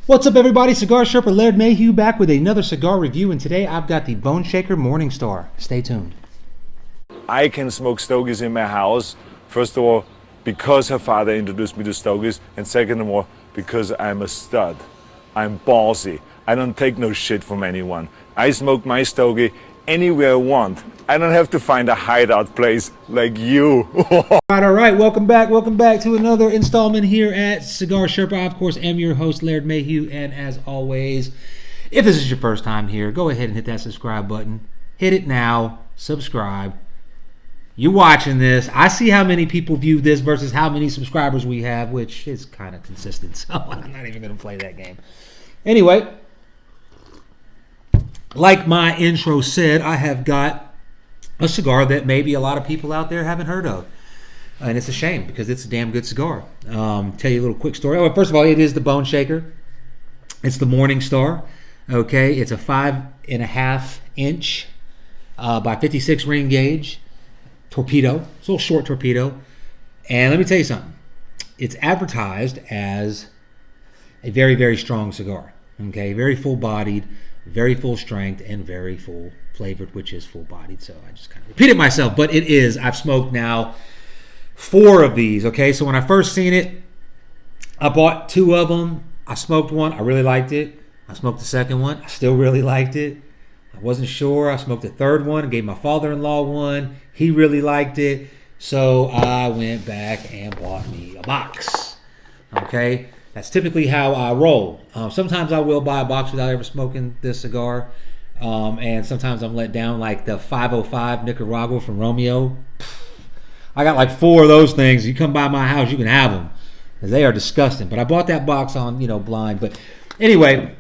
What's up, everybody? Cigar Sherpa Laird Mayhew back with another cigar review, and today I've got the Boneshaker Morning Star. Stay tuned. I can smoke stogies in my house, first of all, because her father introduced me to stogies, and second of all, because I'm a stud. I'm ballsy. I don't take no shit from anyone. I smoke my stogie anywhere I want. I don't have to find a hideout place like you. All right. Welcome back to another installment here at Cigar Sherpa. I, of course, am your host, Laird Mayhew, and as always, if this is your first time here, go ahead and hit that subscribe button. Hit it now. Subscribe. You're watching this. I see how many people view this versus how many subscribers we have, which is kind of consistent, so I'm not even going to play that game. Anyway, like my intro said, I have got a cigar that maybe a lot of people out there haven't heard of. And it's a shame because it's a damn good cigar. Tell you a little quick story. Oh, first of all, it is the Boneshaker. It's the Morning Star. Okay, it's a 5.5 inch by 56 ring gauge torpedo. It's a little short torpedo. And let me tell you something. It's advertised as a very, very strong cigar. Okay, very full-bodied, very full strength, and very full flavored, which is full-bodied. So I just kind of repeated myself, but it is. I've smoked now 4 of these. Okay, so when I first seen it, I bought 2 of them. I smoked one. I really liked it. I smoked the second one. I still really liked it. I wasn't sure. I smoked the third one and gave my father-in-law one. He really liked it. So I went back and bought me a box. Okay, that's typically how I roll. Sometimes I will buy a box without ever smoking this cigar. And sometimes I'm let down, like the 505 Nicaragua from Romeo. I got like 4 of those things. You come by my house, you can have them, because they are disgusting. But I bought that box on, blind. But anyway,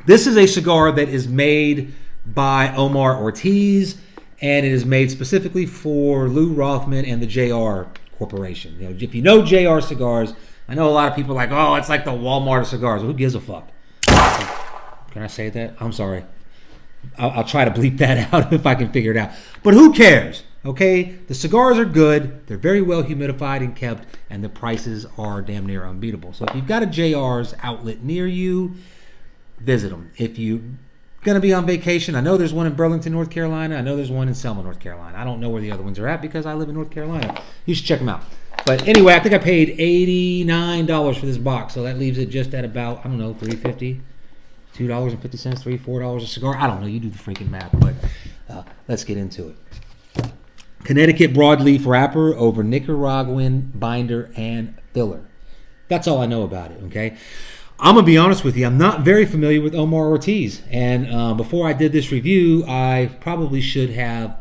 this is a cigar that is made by Omar Ortiz, and it is made specifically for Lou Rothman and the JR Corporation. If you know JR Cigars, I know a lot of people are like, oh, it's like the Walmart of cigars. Well, who gives a fuck? Can I say that? I'm sorry. I'll try to bleep that out if I can figure it out. But who cares? Okay, the cigars are good. They're very well humidified and kept, and the prices are damn near unbeatable. So if you've got a JR's outlet near you, visit them. If you're going to be on vacation, I know there's one in Burlington, North Carolina. I know there's one in Selma, North Carolina. I don't know where the other ones are at because I live in North Carolina. You should check them out. But anyway, I think I paid $89 for this box, so that leaves it just at about, I don't know, $3.50, $2.50, $3, $4 a cigar. I don't know. You do the freaking math, but let's get into it. Connecticut broadleaf wrapper over Nicaraguan binder and filler. That's all I know about it, okay? I'm going to be honest with you. I'm not very familiar with Omar Ortiz. And before I did this review, I probably should have,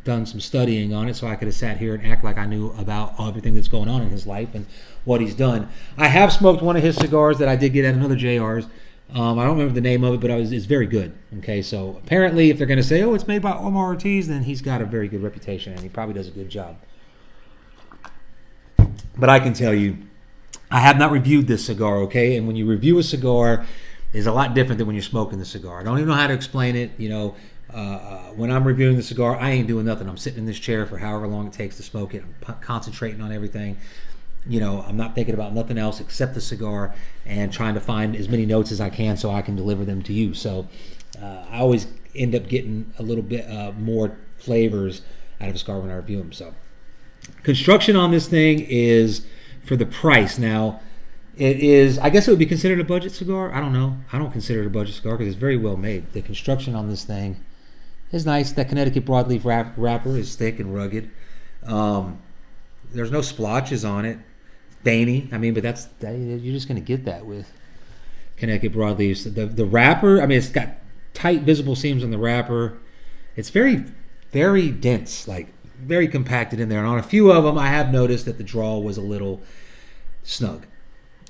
done some studying on it so I could have sat here and act like I knew about everything that's going on in his life and what he's done. I have smoked one of his cigars that I did get at another JR's. I don't remember the name of it, but it's very good. Okay, so apparently if they're going to say, oh, it's made by Omar Ortiz, then he's got a very good reputation, and he probably does a good job. But I can tell you, I have not reviewed this cigar, okay? And when you review a cigar, it's a lot different than when you're smoking the cigar. I don't even know how to explain it. When I'm reviewing the cigar, I ain't doing nothing. I'm sitting in this chair for however long it takes to smoke it. I'm concentrating on everything. I'm not thinking about nothing else except the cigar and trying to find as many notes as I can so I can deliver them to you. So I always end up getting a little bit more flavors out of a cigar when I review them. So construction on this thing is for the price. Now, it is, I guess it would be considered a budget cigar. I don't know. I don't consider it a budget cigar because it's very well made. The construction on this thing is nice. That Connecticut broadleaf wrapper is thick and rugged. There's no splotches on it. Veiny, but you're just going to get that with Connecticut broadleaves. The wrapper, it's got tight visible seams on the wrapper. It's very, very dense, like very compacted in there. And on a few of them, I have noticed that the draw was a little snug,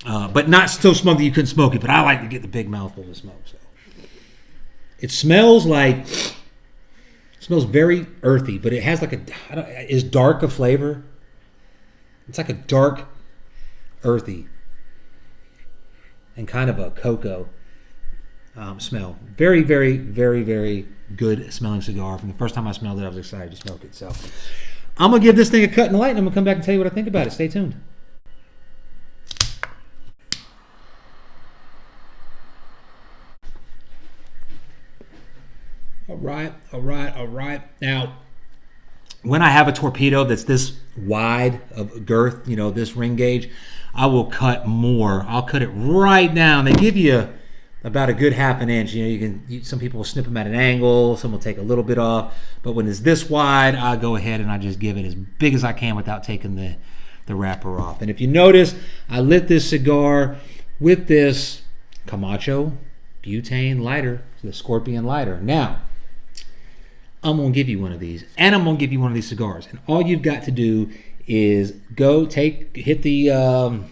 but not so snug that you couldn't smoke it. But I like to get the big mouthful of smoke. So it smells very earthy, but it has like is dark a flavor. It's like a dark, earthy, and kind of a cocoa smell. Very, very, very, very good smelling cigar. From the first time I smelled it, I was excited to smoke it. So I'm going to give this thing a cut and light, and I'm going to come back and tell you what I think about it. Stay tuned. All right, all right, all right. Now, when I have a torpedo that's this wide of girth, this ring gauge, I will cut more. I'll cut it right down. They give you about a good half an inch. Some people will snip them at an angle. Some will take a little bit off. But when it's this wide, I go ahead and I just give it as big as I can without taking the wrapper off. And if you notice, I lit this cigar with this Camacho butane lighter, the Scorpion lighter. Now, I'm going to give you one of these, and I'm going to give you one of these cigars. And all you've got to do is hit the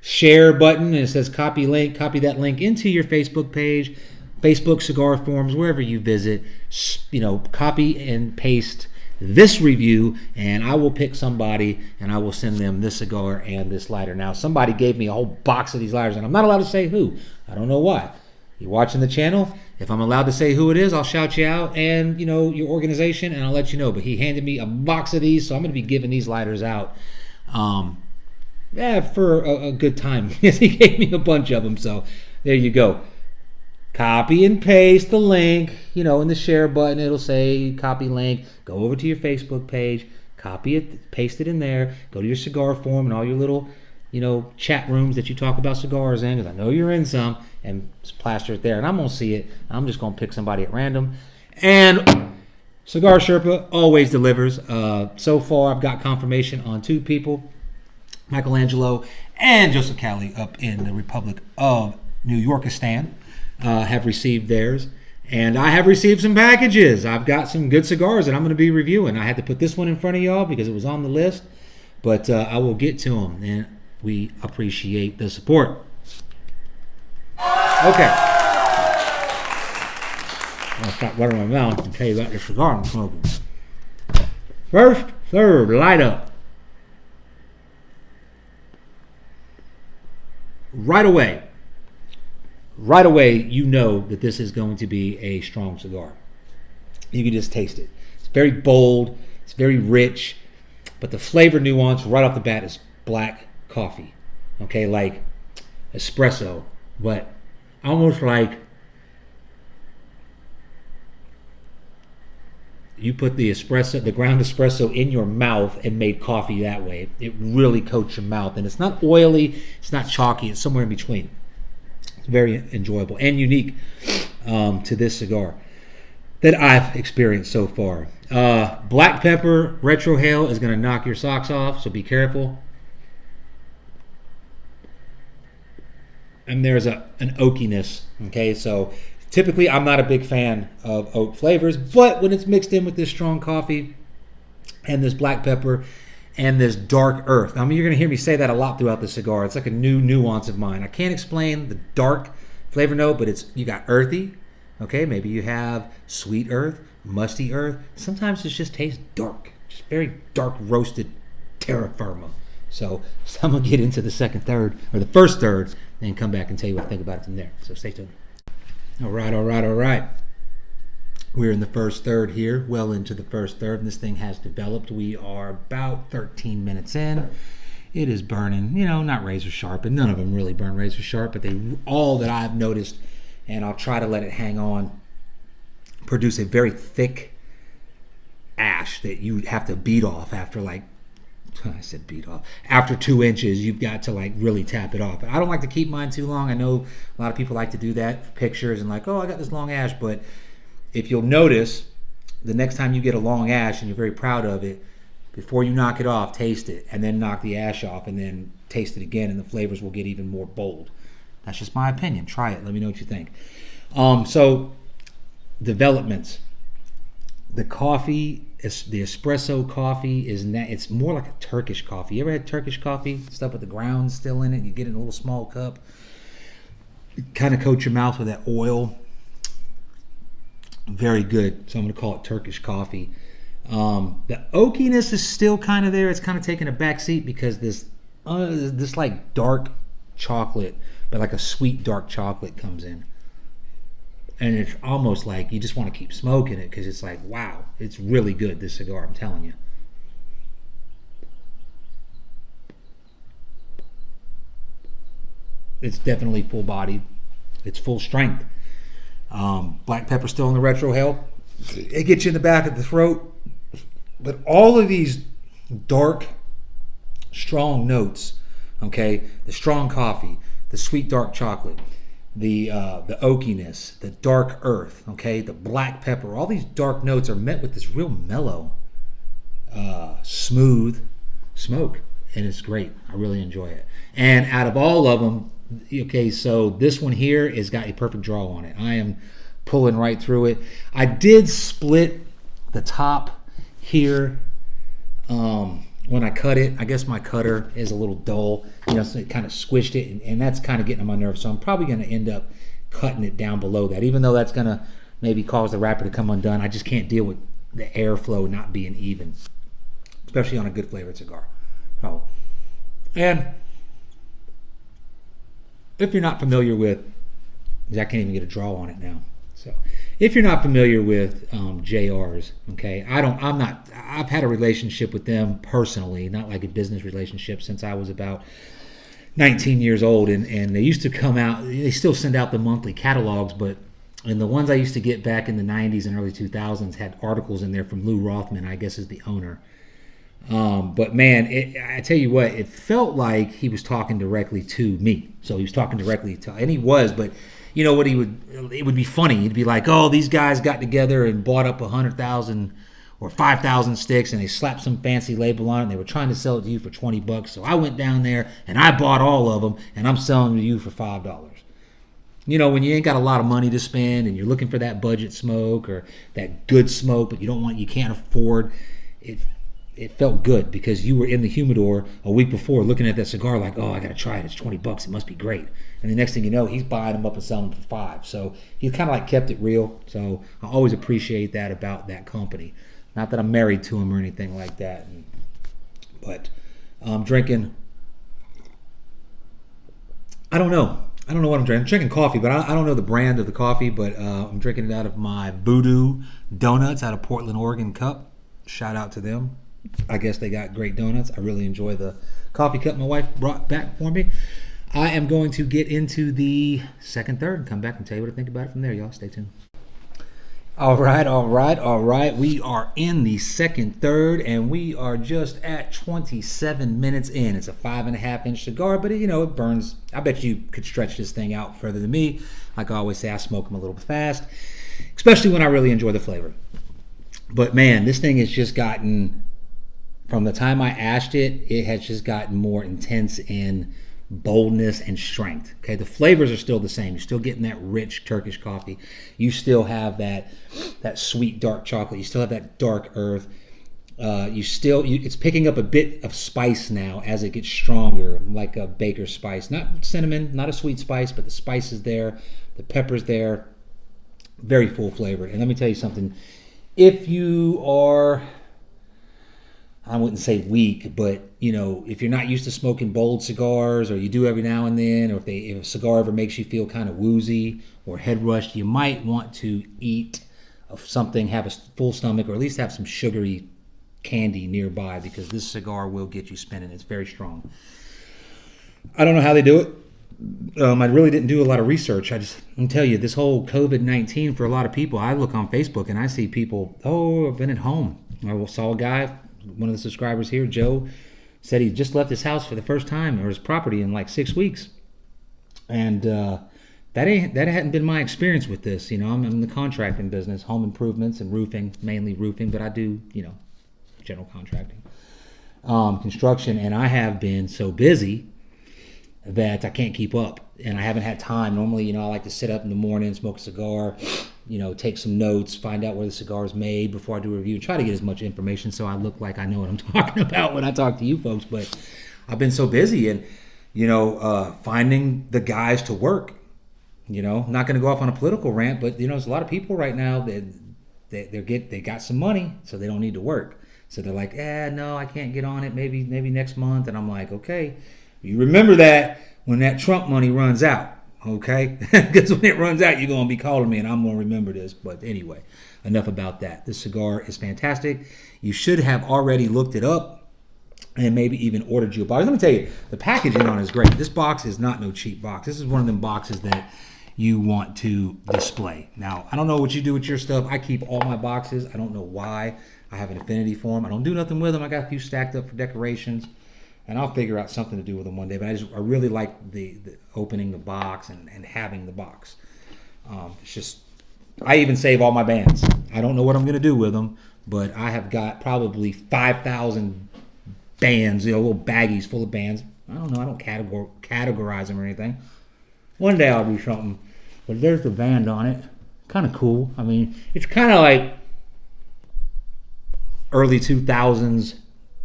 share button, and it says copy link. Copy that link into your Facebook page, Facebook cigar forums, wherever you visit. Copy and paste this review, and I will pick somebody, and I will send them this cigar and this lighter. Now, somebody gave me a whole box of these lighters, and I'm not allowed to say who. I don't know why. You're watching the channel. If I'm allowed to say who it is, I'll shout you out and, your organization, and I'll let you know. But he handed me a box of these, so I'm going to be giving these lighters out for a good time. Yes, he gave me a bunch of them, so there you go. Copy and paste the link, in the share button. It'll say copy link. Go over to your Facebook page, copy it, paste it in there. Go to your cigar forum and all your little, chat rooms that you talk about cigars in, because I know you're in some, and just plaster it there. And I'm going to see it. I'm just going to pick somebody at random. And Cigar Sherpa always delivers. So far, I've got confirmation on 2 people, Michelangelo and Joseph Cali up in the Republic of New Yorkistan. Have received theirs, and I have received some packages. I've got some good cigars that I'm going to be reviewing. I had to put this one in front of y'all because it was on the list, but I will get to them, and we appreciate the support. Okay. I'll stop watering my mouth and tell you about the cigar I'm smoking. First, third, light up. Right away, you know that this is going to be a strong cigar. You can just taste it. It's very bold. It's very rich. But the flavor nuance right off the bat is black coffee. Okay, like espresso. But almost like you put the ground espresso in your mouth and made coffee that way. It really coats your mouth. And it's not oily. It's not chalky. It's somewhere in between. It's very enjoyable and unique to this cigar that I've experienced so far. Black pepper retrohale is going to knock your socks off, so be careful. And there's an oakiness. Okay, so typically I'm not a big fan of oak flavors, but when it's mixed in with this strong coffee and this black pepper and this dark earth. I mean, you're going to hear me say that a lot throughout the cigar. It's like a new nuance of mine. I can't explain the dark flavor note, but you got earthy. Okay, maybe you have sweet earth, musty earth. Sometimes it just tastes dark, just very dark roasted terra firma. So I'm going to get into the first third, and come back and tell you what I think about it from there. So stay tuned. All right. We're in the first third here, well into the first third, and this thing has developed. We are about 13 minutes in. It is burning, not razor sharp, and none of them really burn razor sharp, but all that I've noticed, and I'll try to let it hang on, produce a very thick ash that you have to beat off after after 2 inches. You've got to really tap it off. I don't like to keep mine too long. I know a lot of people like to do that for pictures and I got this long ash, but if you'll notice, the next time you get a long ash and you're very proud of it, before you knock it off, taste it, and then knock the ash off, and then taste it again, and the flavors will get even more bold. That's just my opinion. Try it. Let me know what you think. So, developments. The coffee, the espresso coffee, it's more like a Turkish coffee. You ever had Turkish coffee? Stuff with the grounds still in it. You get it in a little small cup. It kind of coats your mouth with that oil. Very good. So I'm going to call it Turkish coffee. The oakiness is still kind of there. It's kind of taking a back seat because this dark chocolate, but like a sweet dark chocolate comes in. And it's almost like you just want to keep smoking it because it's like, wow, it's really good, this cigar, I'm telling you. It's definitely full-bodied. It's full strength. Black pepper still in the retro hell. It gets you in the back of the throat. But all of these dark, strong notes, okay, the strong coffee, the sweet dark chocolate, the oakiness, the dark earth, okay, the black pepper, all these dark notes are met with this real mellow, smooth smoke, and it's great. I really enjoy it. And out of all of them, okay, so this one here has got a perfect draw on it. I am pulling right through it. I did split the top here when I cut it. I guess my cutter is a little dull, so it kind of squished it, and that's kind of getting on my nerves. So I'm probably going to end up cutting it down below that, even though that's going to maybe cause the wrapper to come undone. I just can't deal with the airflow not being even, especially on a good flavored cigar. So, and if you're not familiar with, I can't even get a draw on it now. So, if you're not familiar with JRs, okay, I've had a relationship with them personally, not like a business relationship, since I was about 19 years old, and they used to come out, they still send out the monthly catalogs, and the ones I used to get back in the 90s and early 2000s had articles in there from Lou Rothman, I guess is the owner. But man, I tell you what, it felt like he was talking directly to me. So he was talking directly to, and he was, but you know what, it would be funny. He'd be like, oh, these guys got together and bought up 100,000 or 5,000 sticks, and they slapped some fancy label on it, and they were trying to sell it to you for $20. So I went down there and I bought all of them, and I'm selling them to you for $5. When you ain't got a lot of money to spend and you're looking for that budget smoke or that good smoke, but you can't afford it. It felt good because you were in the humidor a week before looking at that cigar like, oh, I got to try it. It's $20. It must be great. And the next thing you know, he's buying them up and selling them for $5. So he kind of like kept it real. So I always appreciate that about that company. Not that I'm married to him or anything like that. But I'm drinking, I don't know what I'm drinking. I'm drinking coffee, but I don't know the brand of the coffee. But I'm drinking it out of my Voodoo Donuts out of Portland, Oregon cup. Shout out to them. I guess they got great donuts. I really enjoy the coffee cup my wife brought back for me. I am going to get into the second, third, and come back and tell you what I think about it from there, y'all. Stay tuned. All right. We are in the second, third, and we are just at 27 minutes in. It's a 5.5-inch cigar, but it burns. I bet you could stretch this thing out further than me. Like I always say, I smoke them a little bit fast, especially when I really enjoy the flavor. But man, this thing has just gotten, from the time I ashed it, it has just gotten more intense in boldness and strength. Okay, the flavors are still the same. You're still getting that rich Turkish coffee. You still have that sweet dark chocolate. You still have that dark earth. It's picking up a bit of spice now as it gets stronger, like a baker's spice. Not cinnamon, not a sweet spice, but the spice is there. The pepper's there. Very full flavored. And let me tell you something. If you are, I wouldn't say weak, but if you're not used to smoking bold cigars, or you do every now and then, or if a cigar ever makes you feel kind of woozy or head rushed, you might want to eat something, have a full stomach, or at least have some sugary candy nearby, because this cigar will get you spinning. It's very strong. I don't know how they do it. I really didn't do a lot of research. I can tell you, this whole COVID-19 for a lot of people, I look on Facebook and I see people, I've been at home. I saw a guy, one of the subscribers here, Joe, said he just left his house for the first time, or his property, in like 6 weeks. And that hadn't been my experience with this. I'm in the contracting business, home improvements and roofing, mainly roofing, but I do, general contracting, construction, and I have been so busy that I can't keep up, and I haven't had time. Normally, I like to sit up in the morning, smoke a cigar, take some notes, find out where the cigar is made before I do a review, try to get as much information so I look like I know what I'm talking about when I talk to you folks. But I've been so busy, and finding the guys to work. Not going to go off on a political rant, but there's a lot of people right now that they got some money, so they don't need to work. So they're like, no, I can't get on it. Maybe next month. And I'm like, okay. You remember that when that Trump money runs out, okay? Because when it runs out, you're going to be calling me, and I'm going to remember this. But anyway, enough about that. This cigar is fantastic. You should have already looked it up and maybe even ordered you a box. Let me tell you, the packaging on it is great. This box is not no cheap box. This is one of them boxes that you want to display. Now, I don't know what you do with your stuff. I keep all my boxes. I don't know why. I have an affinity for them. I don't do nothing with them. I got a few stacked up for decorations, and I'll figure out something to do with them one day. But I really like the opening the box and having the box. It's just, I even save all my bands. I don't know what I'm going to do with them, but I have got probably 5,000 bands, little baggies full of bands. I don't know. I don't categorize them or anything. One day I'll do something. But there's the band on it. Kind of cool. I mean, it's kind of like early 2000s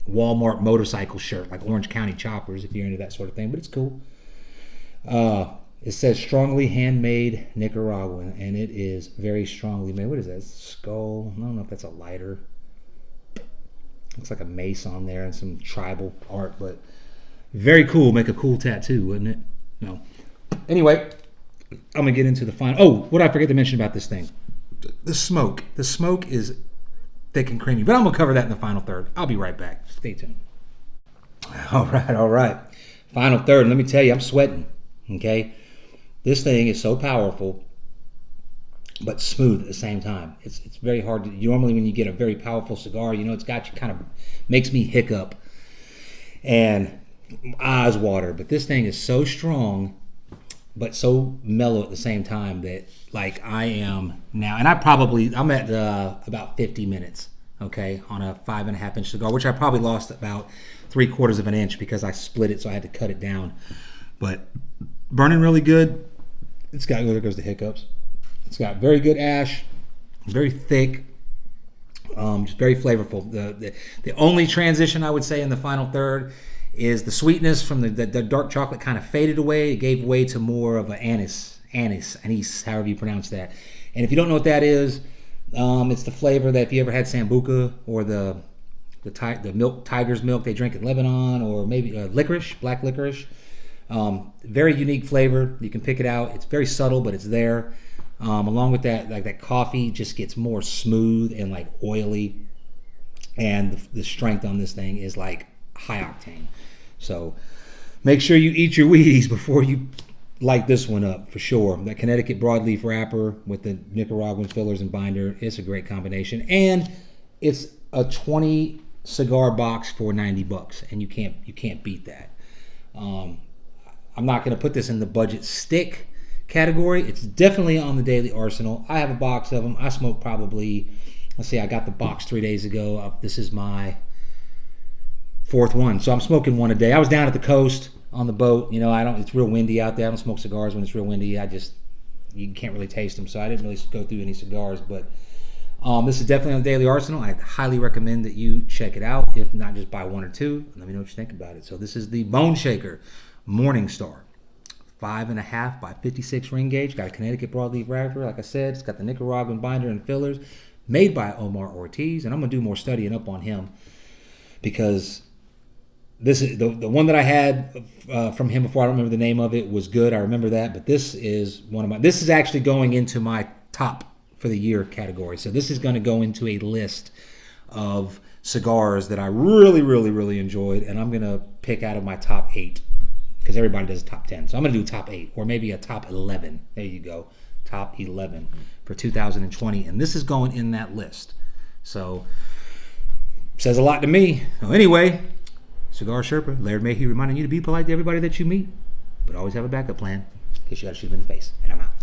Walmart motorcycle shirt, like Orange County Choppers, if you're into that sort of thing. But it's cool. It says strongly handmade Nicaraguan, and it is very strongly made. What is that? It's a skull. I don't know if that's a lighter. Looks like a mace on there and some tribal art, but very cool. Make a cool tattoo, wouldn't it? No. Anyway, I'm going to get into the final. Oh, what did I forget to mention about this thing? The smoke. The smoke is thick and creamy, but I'm going to cover that in the final third. I'll be right back. Stay tuned. All right. Final third. Let me tell you, I'm sweating. Okay? This thing is so powerful, but smooth at the same time. It's very hard to, normally when you get a very powerful cigar, it's got you, kind of makes me hiccup and eyes water. But this thing is so strong, but so mellow at the same time that, like, I am now, and I'm at about 50 minutes, okay, on a 5.5 inch cigar, which I probably lost about 3/4 of an inch because I split it, so I had to cut it down. But burning really good. It's got, there goes the hiccups. It's got very good ash, very thick, just very flavorful. The only transition I would say in the final third is the sweetness from the dark chocolate kind of faded away. It gave way to more of an anise, however you pronounce that. And if you don't know what that is, it's the flavor that if you ever had Sambuca or the milk, tiger's milk they drink in Lebanon, or maybe licorice, black licorice. Very unique flavor. You can pick it out. It's very subtle, but it's there. Along with that, like that coffee just gets more smooth and like oily, and the strength on this thing is like high octane. So make sure you eat your Wheaties before you light this one up, for sure. That Connecticut broadleaf wrapper with the Nicaraguan fillers and binder, it's a great combination, and it's a 20 cigar box for $90, and you can't beat that. I'm not going to put this in the budget stick category. It's definitely on the daily arsenal. I have a box of them. I smoke probably, let's see, I got the box 3 days ago. This is my 4th one. So I'm smoking one a day. I was down at the coast on the boat. It's real windy out there. I don't smoke cigars when it's real windy. You can't really taste them. So I didn't really go through any cigars, but this is definitely on the daily arsenal. I highly recommend that you check it out. If not, just buy one or two. Let me know what you think about it. So this is the Boneshaker Morning Star, 5.5 by 56 ring gauge. Got a Connecticut broadleaf wrapper, like I said. It's got the Nicaraguan binder and fillers, made by Omar Ortiz, and I'm gonna do more studying up on him because this is the one that I had from him before. I don't remember the name of it. Was good. I remember that, but this is This is actually going into my top for the year category. So this is going to go into a list of cigars that I really, really, really enjoyed, and I'm gonna pick out of my top 8. Because everybody does top 10. So I'm going to do top 8 or maybe a top 11. There you go. Top 11 for 2020. And this is going in that list. So says a lot to me. So anyway, Cigar Sherpa, Laird Mayhew reminding you to be polite to everybody that you meet, but always have a backup plan in case you got to shoot them in the face. And I'm out.